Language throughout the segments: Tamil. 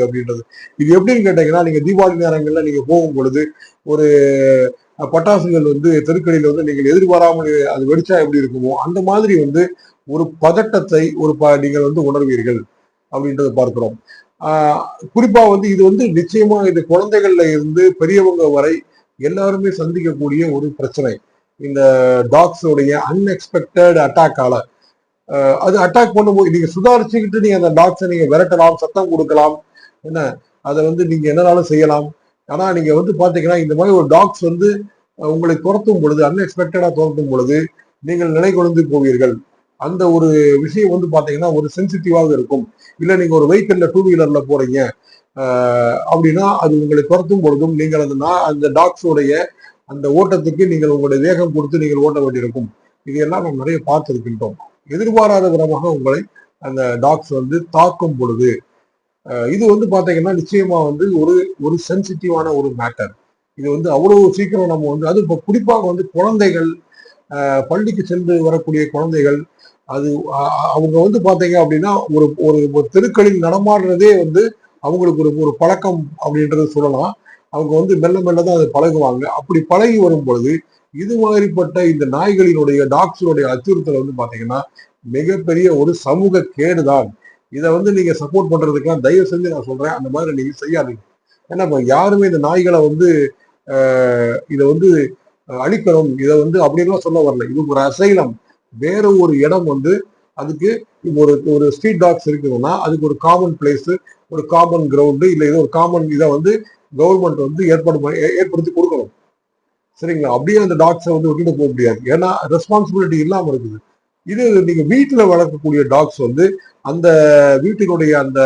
அப்படின்றது. இது எப்படின்னு கேட்டீங்கன்னா, நீங்க தீபாவளி நேரங்கள்ல நீங்க போகும் பொழுது ஒரு பட்டாசுகள் வந்து தெருக்களில் வந்து நீங்கள் எதிர்பாராமல் அது வெடிச்சா எப்படி இருக்குமோ அந்த மாதிரி வந்து ஒரு பதட்டத்தை நீங்கள் வந்து உணர்வீர்கள் அப்படின்றத பார்க்கிறோம். ஆஹ் குறிப்பா வந்து இது வந்து நிச்சயமா இது குழந்தைகள்ல இருந்து பெரியவங்க வரை எல்லாருமே சந்திக்கக்கூடிய ஒரு பிரச்சனை. இந்த டாக்ஸோடைய அன்எக்ஸ்பெக்டட் அட்டாக்கால அது அட்டாக் பண்ணும்போது நீங்க சுதாரிச்சுக்கிட்டு நீங்க அந்த டாக்ஸை நீங்க விரட்டலாம், சத்தம் கொடுக்கலாம், என்ன அதை வந்து நீங்க என்னனாலும் செய்யலாம். ஆனா நீங்க வந்து பாத்தீங்கன்னா இந்த மாதிரி ஒரு டாக்ஸ் வந்து உங்களை துரத்தும் பொழுது, அன்எக்ஸ்பெக்டடா துரத்தும் பொழுது நீங்கள் நிலை குலைந்து போவீர்கள். அந்த ஒரு விஷயம் வந்து பாத்தீங்கன்னா ஒரு சென்சிட்டிவாக இருக்கும். இல்ல நீங்க ஒரு வெஹிக்கிள்ல டூ வீலர்ல போறீங்க அப்படின்னா அது உங்களை துரத்தும் பொழுதும் நீங்கள் அந்த டாக்ஸோடைய அந்த ஓட்டத்துக்கு நீங்கள் உங்களுடைய வேகம் கொடுத்து நீங்கள் ஓட்ட வேண்டியிருக்கும். இதையெல்லாம் நாம் நிறைய பார்த்திருக்கின்றோம். எதிர்பாராத விதமாக உங்களை அந்த டாக்ஸ் வந்து தாக்கும் பொழுது இது வந்து பாத்தீங்கன்னா நிச்சயமா வந்து ஒரு ஒரு சென்சிட்டிவான ஒரு மேட்டர். இது வந்து அவ்வளவு சீக்கிரம் நம்ம வந்து அது இப்போ குறிப்பாக வந்து குழந்தைகள், பள்ளிக்கு சென்று வரக்கூடிய குழந்தைகள், அது அவங்க வந்து பாத்தீங்க அப்படின்னா ஒரு ஒரு தெருக்களில் நடமாடுறதே வந்து அவங்களுக்கு ஒரு ஒரு பழக்கம் அப்படின்றத சொல்லலாம். அவங்க வந்து மெல்ல மெல்ல தான் அதை பழகுவாங்க. அப்படி பழகி வரும் பொழுது இது மாதிரிப்பட்ட இந்த நாய்களினுடைய டாக்ஸினுடைய அச்சுறுத்தல் வந்து பாத்தீங்கன்னா மிகப்பெரிய ஒரு சமூக கேடுதான். இதை வந்து நீங்க சப்போர்ட் பண்றதுக்கெல்லாம் தயவு செஞ்சு நான் சொல்றேன், அந்த மாதிரி நீங்க செய்யாதீங்க. ஏன்னா இப்ப யாருமே இந்த நாய்களை வந்து இதை வந்து அழிக்கணும், இதை வந்து அப்படின்லாம் சொல்ல வரல. இது ஒரு அசைலம், வேற ஒரு இடம் வந்து அதுக்கு ஒரு ஒரு ஸ்ட்ரீட் டாக்ஸ் இருக்குதுன்னா அதுக்கு ஒரு காமன் பிளேஸ், ஒரு காமன் கிரவுண்டு, இல்ல ஏதோ ஒரு காமன் இதை வந்து கவர்மெண்ட் வந்து ஏற்படுத்தி கொடுக்கணும். சரிங்களா? அப்படியே அந்த டாக்ஸை வந்து விட்டுட்டு போக முடியாது. ஏன்னா ரெஸ்பான்சிபிலிட்டி இல்லாம இருக்குது. இது நீங்க வீட்டுல வளர்க்கக்கூடிய டாக்ஸ் வந்து அந்த வீட்டினுடைய அந்த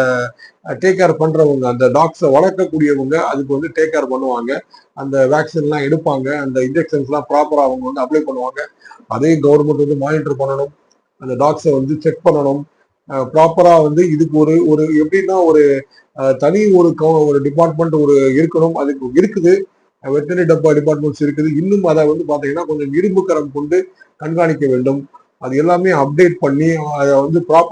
டேக் கேர் பண்றவங்க, அந்த டாக்ஸை வளர்க்கக்கூடியவங்க அதுக்கு வந்து டேக் கேர் பண்ணுவாங்க. அந்த வேக்சின் எல்லாம் எடுப்பாங்க, அந்த இன்ஜெக்ஷன்ஸ் எல்லாம் ப்ராப்பரா அவங்க வந்து அப்ளை பண்ணுவாங்க. அதையும் கவர்மெண்ட் வந்து மானிட்டர் பண்ணணும், அந்த டாக்ஸை வந்து செக் பண்ணணும். ப்ராப்பரா வந்து இதுக்கு ஒரு ஒரு எப்படின்னா ஒரு தனி ஒரு டிபார்ட்மெண்ட் ஒரு இருக்கணும். அதுக்கு இருக்குது, வெட்டரி டிபார்ட்மெண்ட்ஸ் இருக்குது. இன்னும் அதை வந்து பாத்தீங்கன்னா கொஞ்சம் இரும்பு கரம் கொண்டு கண்காணிக்க வேண்டும். அது எல்லாமே அப்டேட் பண்ணி அதை வந்து ப்ராப்பர்